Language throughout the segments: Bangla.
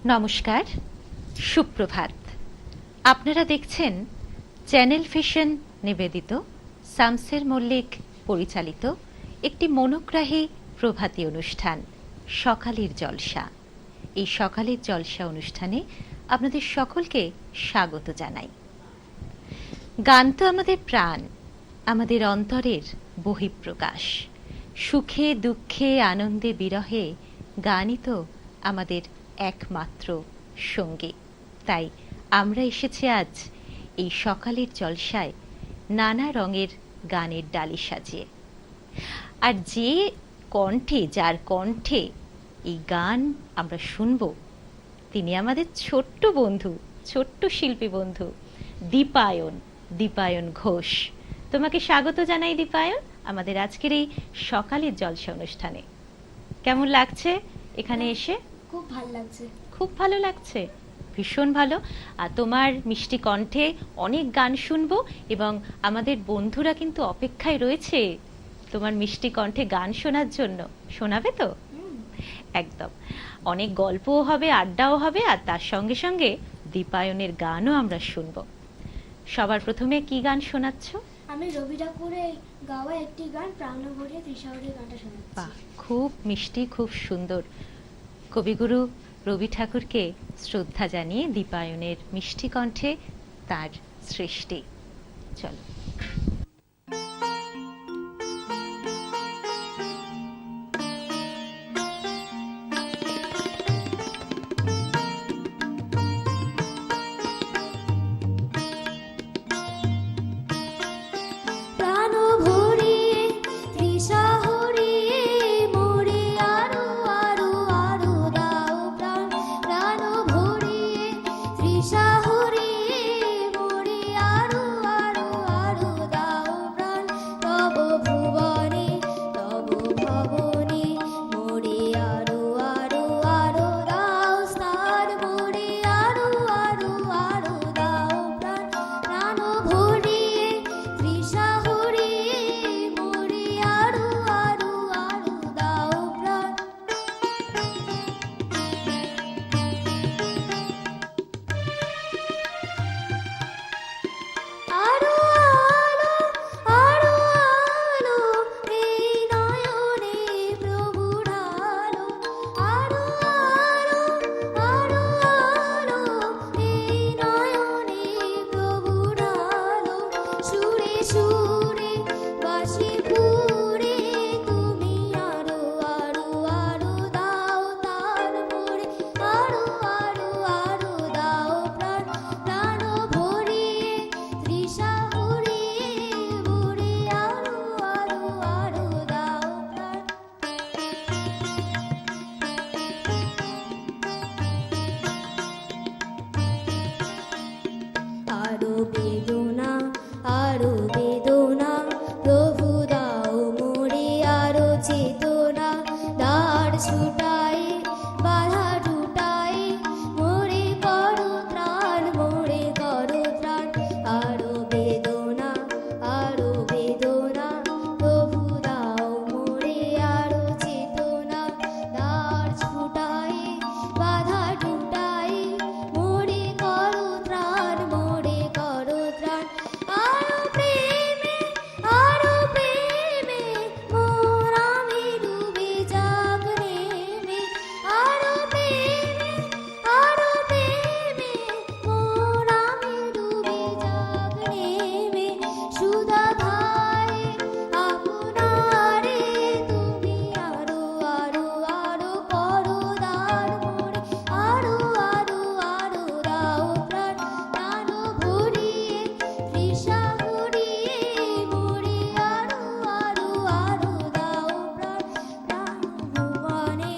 নমস্কার, সুপ্রভাত। আপনারা দেখছেন চ্যানেল ভিশন নিবেদিত শামসের মল্লিক পরিচালিত একটি মনোগ্রাহী প্রভাতী অনুষ্ঠান সকালের জলসা। এই সকালের জলসা অনুষ্ঠানে আপনাদের সকলকে স্বাগত জানাই। গান তো আমাদের প্রাণ, আমাদের অন্তরের বহিঃপ্রকাশ। সুখে দুঃখে আনন্দে বিরহে গানই তো আমাদের একমাত্র সঙ্গী। তাই আমরা এসেছি আজ এই সকালের জলসায় নানা রঙের গানের ডালি সাজিয়ে। আর যে কণ্ঠে, যার কণ্ঠে এই গান আমরা শুনব, তিনি আমাদের ছোট্ট বন্ধু, ছোট্ট শিল্পী বন্ধু দীপায়ন ঘোষ। তোমাকে স্বাগত জানাই দীপায়ন আমাদের আজকের এই সকালের জলসা অনুষ্ঠানে। কেমন লাগছে এখানে এসে? খুব ভালো লাগছে। খুব ভালো লাগছে, ভীষণ ভালো। আর তোমার মিষ্টি কণ্ঠে অনেক গান শুনবো এবং আমাদের বন্ধুরা কিন্তু অপেক্ষায় রয়েছে তোমার মিষ্টি কণ্ঠে গান শোনার জন্য। শোনাবে তো? একদম। অনেক গল্পও হবে, আড্ডাও হবে, আর তার সঙ্গে সঙ্গে দীপায়নের গানও আমরা শুনবো। সবার প্রথমে কি গান শোনাচ্ছ? আমি রবি ঠাকুরের গাওয়া একটি গান প্রাণ ভরিয়ে তৃষাবরী গানটা শোনাচ্ছি। বাহ, খুব মিষ্টি, খুব সুন্দর। কবিগুরু রবি ঠাকুরকে শ্রদ্ধা জানিয়ে দীপায়নের মিষ্টি কণ্ঠে তার সৃষ্টি। চলো। প্রাণ ভরিয়ে তৃষা হরিয়ে মোরে আরো আরো আরো দাও প্রাণ। প্রাণ ভরিয়ে তৃষা হরিয়ে মোরে আরো আরো আরো দাও প্রাণ। তব ভুবনে তব ভবনে মোরে আরো আরো আরো দাও স্থান। মোরে আরো আরো আরো দাও প্রাণ। প্রাণ ভরিয়ে তৃষা হরিয়ে মোরে আরো আরো আরো দাও প্রাণ। আরো আলো আরো আলো এই নয়নে প্রভুর আলো। আরো আলো আরো আলো এই নয়নে প্রভুর আলো। সুরে সুরে বাঁশি সুরে তুমি আরো আরো আরো দাও তার মোরে আরো আরো আরো দাও প্রাণ। প্রাণ ভরিয়ে তৃষা হরিয়ে মোরে আরো আরো আরো দাও প্রাণ। আরো বেদনা আরো বেদনা প্রভু দাও মোরে আরো চেতনা। দ্বার ছুটাই বাধা টুটাই মোরে করো ত্রাণ। মোরে করো ত্রাণ। আরো বেদনা প্রভু দাও মোরে আরো চেতনা। দ্বার ছুটাই বাধা টুটাই মোরে করো ত্রাণ। মোরে করো ত্রাণ। আরো প্রেমে মোর আমি ডুবে যাক নেমে। আরো প্রেমে মোর আমি ডুবে যাক নেমে। সুধা ধায়ে আপনারে তুমি আরো আরো আরো করো দান মোরে আরো আরো আরো দাও প্রাণ। প্রাণ ভরিয়ে তৃষা হরিয়ে মোরে আরো আরো আরো দাও প্রাণ। প্রাণ ভুবনে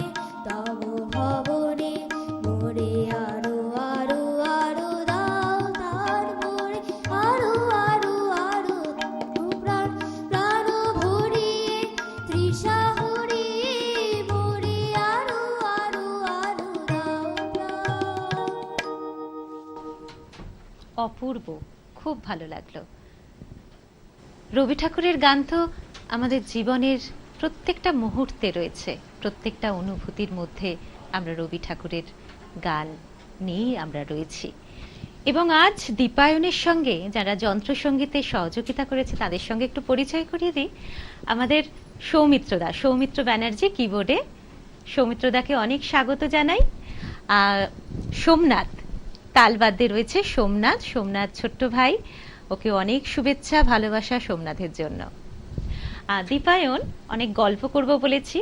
তব ভবনে মোরে আরো আরো আরো দাও তার মোরে আরো আরো আরো প্রাণ। প্রাণ ভরিয়ে তৃষা হরিয়ে মোরে আরো আরো আরো দাও প্রাণ। অপূর্ব, খুব ভালো লাগলো। রবি ঠাকুরের গান তো আমাদের জীবনের প্রত্যেকটা মুহূর্তে রয়েছে, প্রত্যেকটা অনুভূতির মধ্যে আমরা রবি ঠাকুরের গান নিয়ে আমরা রয়েছি। এবং আজ দীপায়নের সঙ্গে যারা যন্ত্রসঙ্গীতে সহযোগিতা করেছে তাদের সঙ্গে একটু পরিচয় করিয়ে দিই। আমাদের সৌমিত্র ব্যানার্জি কিবোর্ডে, সৌমিত্রদাকে অনেক স্বাগত জানাই। সোমনাথ তালবাদ্যে রয়েছে, সোমনাথ ছোট্ট ভাই, ওকে অনেক শুভেচ্ছা ভালোবাসা সোমনাথের জন্য। দীপায়ন, অনেক গল্প করব বলেছি,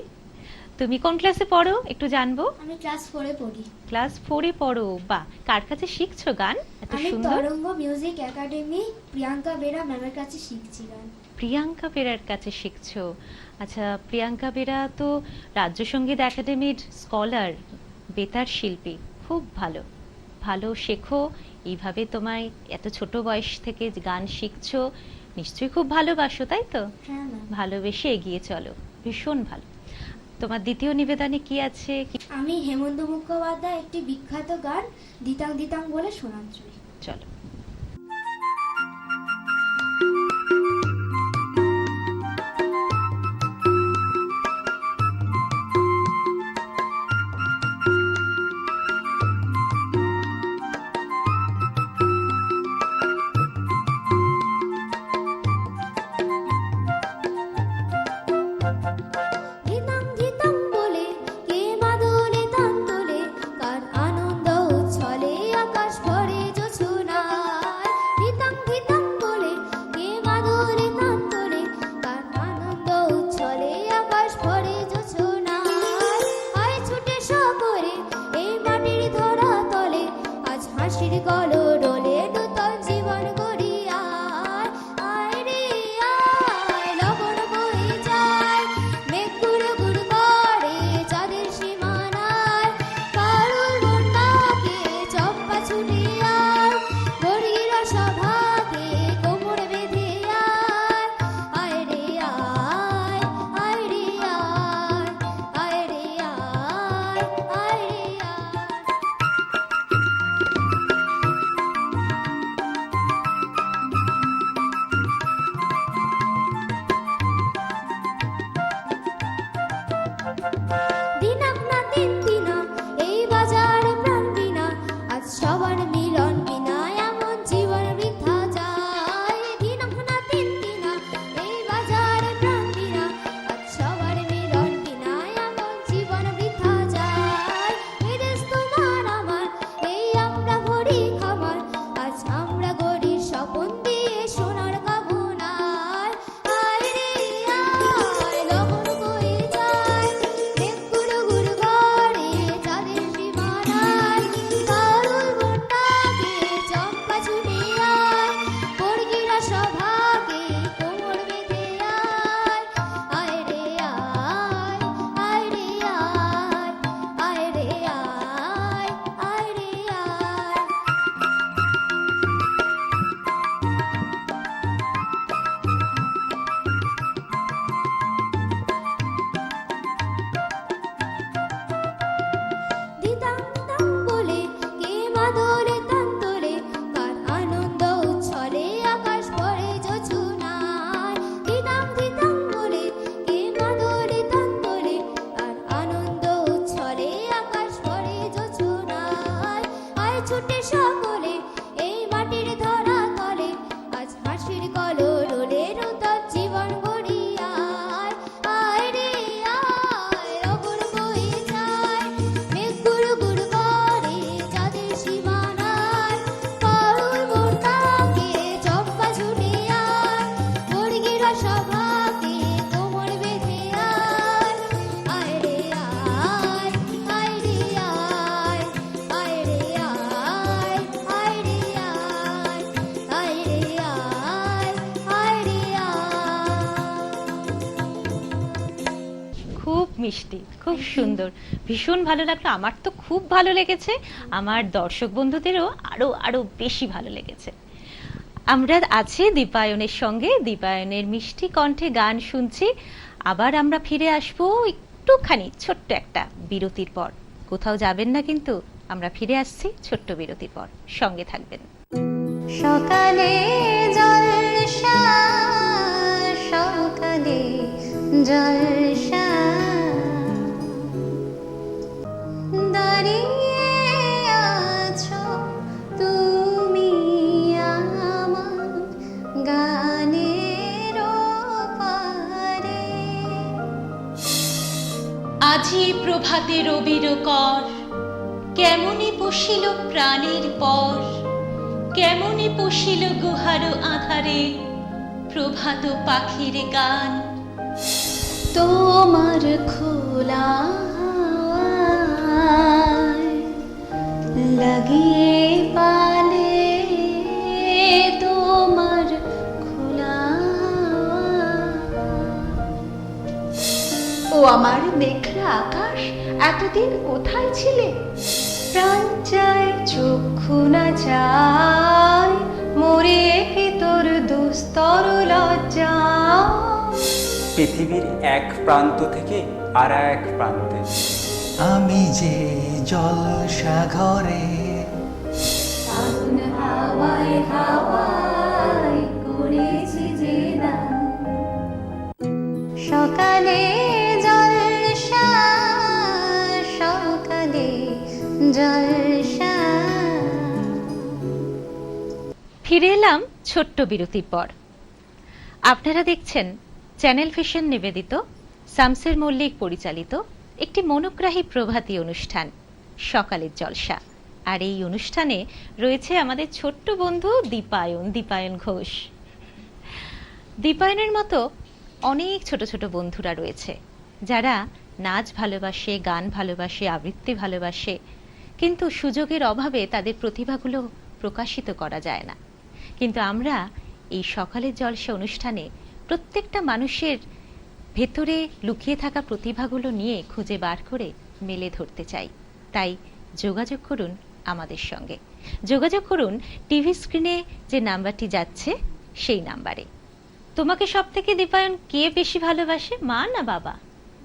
তুমি কোন ক্লাসে পড়ো একটু জানবো? আমি ক্লাস 4-এ পড়ি। ক্লাস 4-এ পড়ো, বাহ! কার কাছে শিখছো গান এত আমি সুন্দর? তরঙ্গ মিউজিক একাডেমি প্রিয়াঙ্কা বেরা ম্যামের কাছে শিখছি গান। প্রিয়াঙ্কা বেরার কাছে শিখছো? আচ্ছা, প্রিয়াঙ্কা বেরা তো রাজ্য সঙ্গীত একাডেমির স্কলার, বেতার শিল্পী, খুব ভালো। ভালো শেখো, এইভাবে তোমায় এত ছোট বয়স থেকে গান শিখছো, নিশ্চয়ই খুব ভালোবাসো, তাই তো? হ্যাঁ ম্যাম। ভালোবেসে এগিয়ে চলো, ভীষণ ভালো। তোমার দ্বিতীয় নিবেদনে কি আছে? আমি হেমন্ত মুখোপাধ্যায় একটি বিখ্যাত গান দিতাং দিতাং বলে শোনাচ্ছি। চলো। দিতাং দিতাং বলে কে মাদলে তান তোলে, কার আনন্দ উচ্ছলে আকাশ ভরে জোছনায়। দিতাং দিতাং বলে কে মাদলে তান তোলে, কার আনন্দ উচ্ছলে আকাশ ভরে জোছনায়। আয় ছুটে সকলে এই মাটির ধরা তলে, আজ হাসির কলরোলে নূতন জীবন গড়িয়া। আয় রে আয়, লগন বয়ে যায়, মেঘ গুড় গুড় করে চাঁদের সীমানায়। কারুর বন্যাকে চম্পা ছুটে আয়, গরিরা সভাকে কোমর বেঁধে আয়। আয় রে আয়, আয় রে আয়, আয় রে আয়, আয় রে আয়। দিনাক না তিন দিনা এই বাজার প্রাণ বিনা, আজ সবার মিলন বিনা এমন জীবন বৃথা যায়। দিনাক না তিন দিনা এই বাজার প্রাণ বিনা, আজ সবার মিলন বিনা এমন জীবন বৃথা যায়। বিদেশ তোমার আমার এই আমরা ভরি খামার, আজ আমরা গড়ি স্বপন দিয়ে সোনার কামনায়। আয় রে আয়, লগন বয়ে যায়, মেঘ গুড় গুড় করে চাঁদের সীমানায়। কারুর বন্যাকে চম্পা ছুটে আয়, বর্গিরা সভাকে কোমর বেঁধে আয়। আয় রে আয়, আয় রে আয়, আয় রে আয়, আয় রে আয়। দিতাং দিতাং বলে কে মাদলে তান তোলে, কার আনন্দ উচ্ছলে আকাশ ভরে জোছনায়। দিতাং দিতাং বলে কে মাদলে তান তোলে, কার আনন্দ উচ্ছলে আকাশ ভরে জোছনায়। আয় ছুটে সকলে এই মাটির ধরা তলে, আজ হাসির কলরোলে নূতন জীবন গড়িয়া। আয় রে আয়, লগন বয়ে যায়, মেঘ গুড় গুড় করে চাঁদের সীমানায়। কারুর বন্যাকে চম্পা ছুটে আয়, বর্গিরা সভাকে কোমর বেঁধে আয়। আয় রে আয়, আয় রে আয়, আয় রে আয়, আয় রে আয়, আয় রে আয়, আয় রে আয়। খুব মিষ্টি, খুব সুন্দর, ভীষণ ভালো লাগলো। আমার তো খুব ভালো লেগেছে, আমার দর্শক বন্ধুদেরও আরো আরো বেশি ভালো লেগেছে। আমরা আছি দীপায়নের সঙ্গে, দীপায়নের মিষ্টি কণ্ঠে গান শুনছি। আবার আমরা ফিরে আসবো একটুখানি ছোট্ট একটা বিরতির পর। কোথাও যাবেন না কিন্তু, আমরা ফিরে আসছি ছোট্ট বিরতির পর, সঙ্গে থাকবেন। সকালে জলসা, সকালে জলসা, দাঁড়িয়ে প্রভাতে রবির কর, কেমনে পশিল প্রাণের পর, কেমনে পশিল গুহার আধারে প্রভাত পাখির গান। তোমার খোলা লাগিয়ে পালে, তোমার খোলা। ও আমার মেঘলা আকাশ, এতদিন কোথায় ছিলে? প্রাণ চায় চক্ষু না চায়, মরে ভিতর দুস্তর লজ্জা। পৃথিবীর এক প্রান্ত থেকে আর এক প্রান্তে আমি যে জলসাঘরে আগুন হাওয়ায় হাওয়ায় করেছি যে দান। সকালে জলসা, সকালে জলসা। ফিরে এলাম ছোট্ট বিরতির পর। আপনারা দেখছেন চ্যানেল ভিশন নিবেদিত, শামসের মল্লিক পরিচালিত একটি মনোগ্রাহী প্রভাতী অনুষ্ঠান সকালের জলসা। আর এই অনুষ্ঠানে রয়েছে আমাদের ছোট্ট বন্ধু দীপায়ন ঘোষ। দীপায়নের মতো অনেক ছোট ছোট বন্ধুরা রয়েছে যারা নাচ ভালোবাসে, গান ভালোবাসে, আবৃত্তি ভালোবাসে, কিন্তু সুযোগের অভাবে তাদের প্রতিভাগুলো প্রকাশিত করা যায় না। কিন্তু আমরা এই সকালের জলসা অনুষ্ঠানে প্রত্যেকটা মানুষের ভেতরে লুকিয়ে থাকা প্রতিভাগুলো নিয়ে খুঁজে বার করে মেলে ধরতে চাই। তাই যোগাযোগ করুন আমাদের সঙ্গে, যোগাযোগ করুন টিভি স্ক্রিনে যে নাম্বারটি যাচ্ছে সেই নাম্বারে। তোমাকে সব থেকে দীপায়ন কে বেশি ভালোবাসে, মা না বাবা?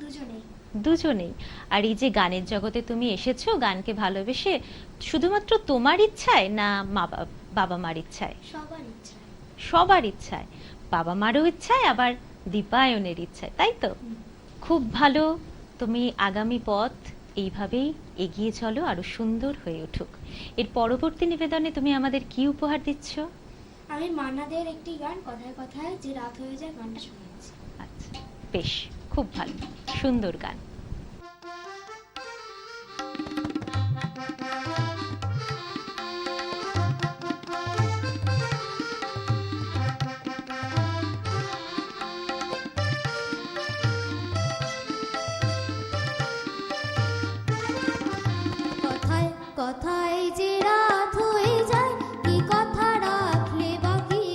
দুজনেই। দুজনেই। আর এই যে গানের জগতে তুমি এসেছো, গানকে ভালোবেসে শুধুমাত্র তোমার ইচ্ছায় না বাবা মার ইচ্ছায়? সবার ইচ্ছা। সবার ইচ্ছায়, বাবা মারও ইচ্ছায়, আবার দীপায়নের ইচ্ছায়, তাই তো? খুব ভালো। তুমি আগামী পথ এইভাবেই এগিয়ে চলো, আরো সুন্দর হয়ে উঠুক। এর পরবর্তী নিবেদনে তুমি আমাদের কি উপহার দিচ্ছ? আমি মান্নাদের একটি গান, কথায় কথায় যে রাত হয়ে যায়, গানটা শুনেছি। আচ্ছা, বেশ, খুব ভালো, সুন্দর গান। কথায় কথায় যে রাত হয়ে যায়, কি কথা রাখলে বাকি?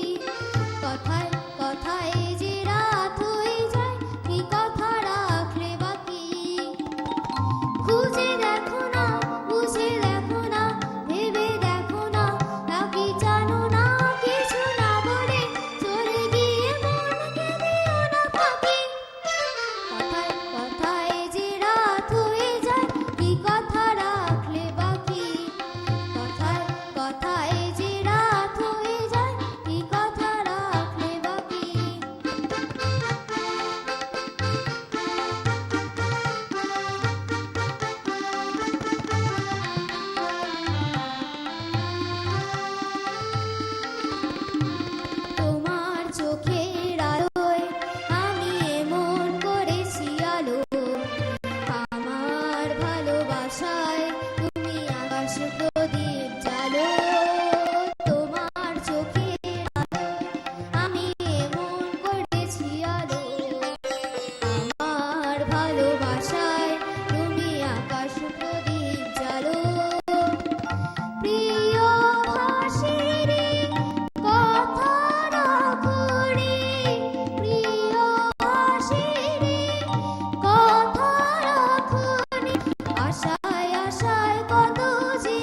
কথায় কথায় যে রাত হয়ে যায়, কি কথা রাখলে বাকি? খুঁজে দেখো না, বুঝে দেখো না, ভেবে দেখো না, নাকি জানো না কিছু না বলে চলে গিয়ে মনকে দিও না ফাঁকি। কথায় কথায় যে রাত হয়ে যায়, কি কথা রাখলে বাকি? কথায় কথায় যে রাত হয়ে যায়, কি কথা রাখলে বাকি? তোমার চোখের আলোয় আমি এমন করেছি আলো, আমার ভালোবাসায় তুমি আকাশ প্রদীপ জ্বালো। তোমার চোখের আলোয় আমি এমন করেছি আলো, আমার ভালোবাসায় তুমি আকাশ প্রদীপ জ্বালো। প্রিয় ভাসিরে কথা রাখুনি, প্রিয় ভাসিরে কথা রাখুনি, আশায় আশায় কত যে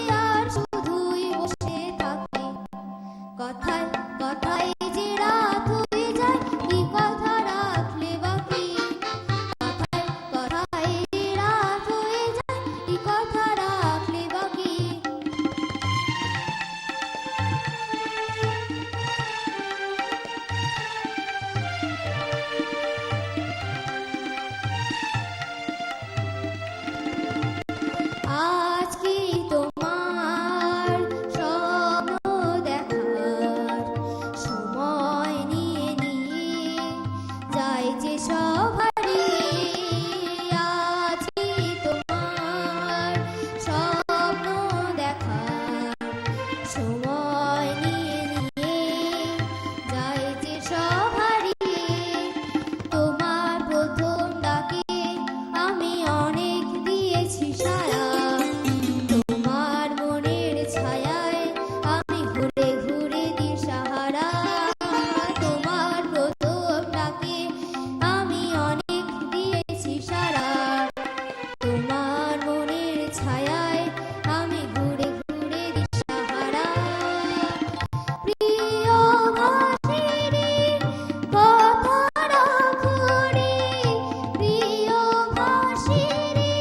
ছায়ায় আমি ঘুরে ঘুরে দিশাহারা। প্রিয় ভাষিণী কথা রাখুনি, প্রিয় ভাষিণী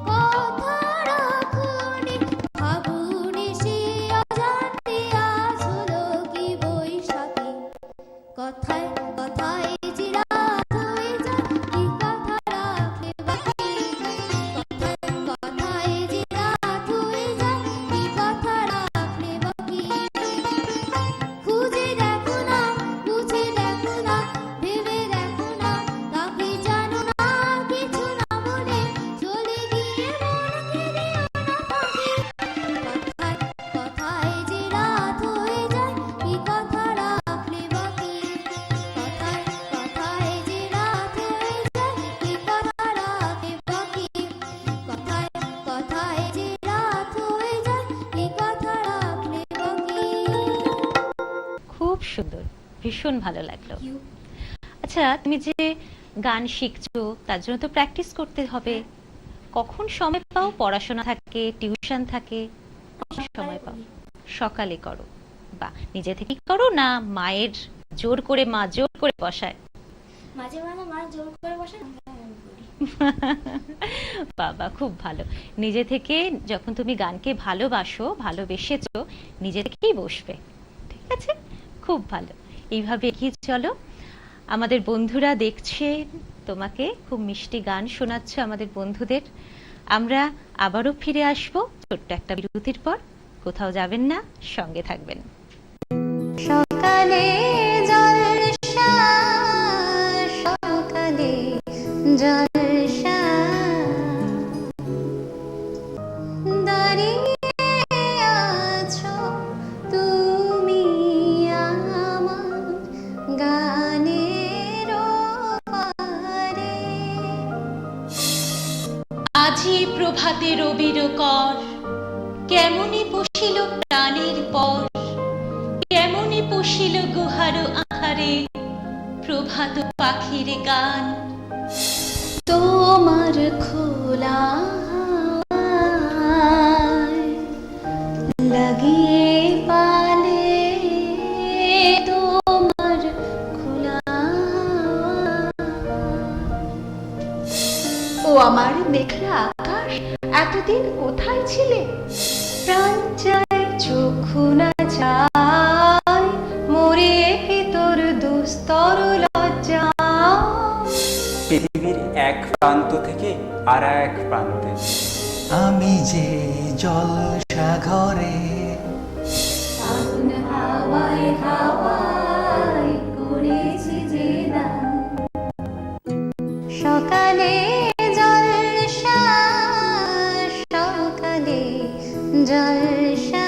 কথা রাখুনি, ভাবুনি সে অজান্তে আজ হলো কি বৈশাখী। কথায় কথায় যে রাত হয়ে যায়, কি কথা রাখলে বাকি। কথায় কথায় যে রাত হয়ে যায়, কি কথা রাখলে বাকি। খুঁজে দেখো না, বুঝে দেখো না, ভেবে দেখো না, তাকে জানো না, কিছু না বলে চলে গিয়ে মনকে দিও না ফাঁকি। কথায় কথায় যে রাত হয়ে যায়, কি কথা রাখলে বাকি। কথায় কথায় যে রাত হয়ে যায়, কি কথা রাখলে বাকি। কথায় কথায় যে রাত হয়ে যায়, কি কথা রাখলে বাকি। খুব সুন্দর, ভীষণ ভালো লাগলো। আচ্ছা, তুমি যে গান শিখছো তার জন্য তো প্র্যাকটিস করতে হবে। কখন সময় পাও? পড়াশোনা থাকে, টিউশন থাকে, কখন সময় পাও? সকালে করো? বা নিজে থেকে করো না মায়ের জোর করে, মা জোর করে বসায়? মাঝে মাঝে মা জোর করে বসে না, আমি করি। বাবা, খুব ভালো। নিজে থেকে যখন তুমি গানকে ভালোবাসো, ভালোবেসেছো, নিজে থেকেই বসবে। ঠিক আছে, খুব ভালো। এইভাবে এগিয়ে চলো। আমাদের বন্ধুরা দেখছে তোমাকে, খুব মিষ্টি গান শোনাচ্ছ আমাদের বন্ধুদের। আমরা আবারও ফিরে আসবো ছোট্ট একটা বিরতির পর। কোথাও যাবেন না, সঙ্গে থাকবেন। সকালে জলসা, সকালে জলসা, দাঁড়িয়ে আছো তুমি আমার গানের পারে। আজি প্রভাতে রবির কর, কেমনি পশিল প্রাণের পর, কেমনি পশিল গুহার আহারে প্রভাত পাখির গান। তোমার খোলা লাগিয়ে পালে, তোমার খোলা। ও আমার মেঘলা আকাশ, এতদিন কোথায় ছিলে? প্রাণ চায় চক্ষু না চায়, মরে কি তোর দুস্তর লজ্জা। পৃথিবীর এক প্রান্ত থেকে আর এক প্রান্তে আমি যে জলসাঘরে আগুন হাওয়ায় হাওয়ায় করেছি যে দান। সকালে জলসা, সকালে জলসা।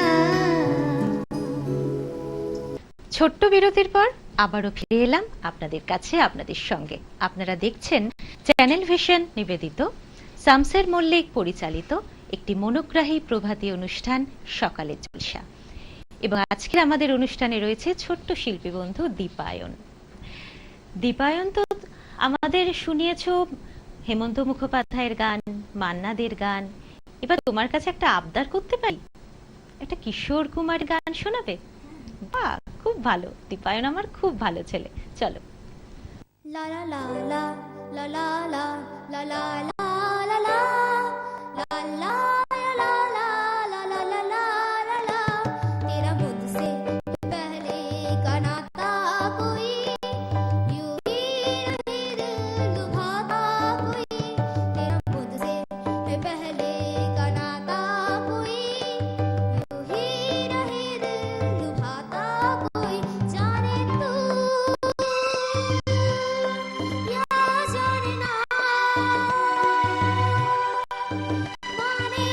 ছোট্ট বিরতির পর আবারও ফিরে এলাম আপনাদের কাছে, আপনাদের সঙ্গে। আপনারা দেখছেন চ্যানেল ভিশন নিবেদিত, শামসের মল্লিক পরিচালিত একটি মনোগ্রাহী প্রভাতী অনুষ্ঠান সকালের জলসা। এবং আজকের আমাদের অনুষ্ঠানে রয়েছে ছোট্ট শিল্পী বন্ধু দীপায়ন। দীপায়ন তো আমাদের শুনিয়েছো হেমন্ত মুখোপাধ্যায়ের গান, মান্না দের গান। এবার তোমার কাছে একটা আবদার করতে পারি? একটা কিশোর কুমার গান শোনাবে? বাহ, খুব ভালো। দীপায়ন আমার খুব ভালো ছেলে। চলো। লা লা লা লা লা লা লা লা লা লা লা লা লা লা ला ला ला ला ला ला ला ला तेरा मुझसे पहले का नाता कोई यूं ही नहीं दिल लुभाता कोई तेरा मुझसे पहले का नाता कोई यूं ही नहीं दिल लुभाता कोई जाने तू या जाने ना माने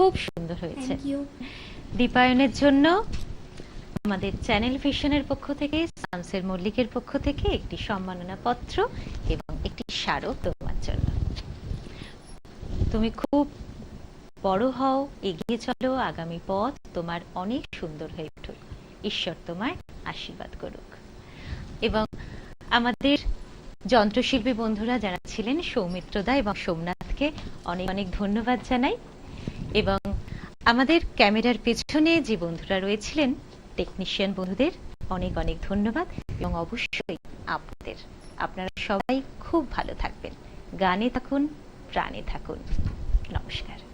খুব সুন্দর হয়েছে। Thank you. দীপায়নের জন্য আমাদের চ্যানেল ভিশনের পক্ষ থেকে, শামসের মল্লিকের পক্ষ থেকে একটি সম্মাননা পত্র এবং একটি স্মারক তোমার জন্য। তুমি খুব বড় হও, এগিয়ে চলো, আগামী পথ তোমার অনেক সুন্দর হয়ে উঠুক, ঈশ্বর তোমার আশীর্বাদ করুক। এবং আমাদের যন্ত্রশিল্পী বন্ধুরা যারা ছিলেন, সৌমিত্রদা এবং সোমনাথকে অনেক অনেক ধন্যবাদ জানাই। এবং আমাদের ক্যামেরার পেছনে যে বন্ধুরা রয়েছিলেন, টেকনিশিয়ান বন্ধুদের অনেক অনেক ধন্যবাদ। এবং অবশ্যই আপনারা সবাই খুব ভালো থাকবেন, গানে থাকুন, প্রাণে থাকুন। নমস্কার।